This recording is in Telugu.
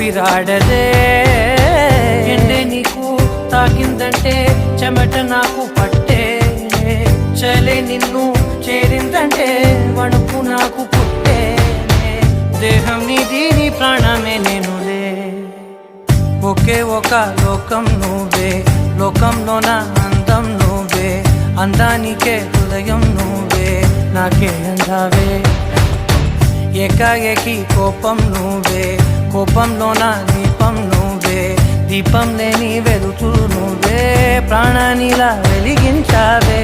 ఊపిరాడదే. ఎండే నీకు తాకిందంటే చెమట నాకు పట్టే, చలే నిన్ను చేరిందంటే వణుకు నాకు పుట్టే. దేహం నీది, నీ ప్రాణమే నేనులే. ఒకే ఒక లోకం నువ్వే, లోకంలో నా అందం నువ్వే, అందానికే హృదయం నువ్వే, నాకే అందావే. ఏకాఏకి కోపం నువ్వే, కోపంలో నా దీపం నువ్వే, దీపం లేని వెలుతురు నువ్వే, ప్రాణానిలా వెలిగించావే.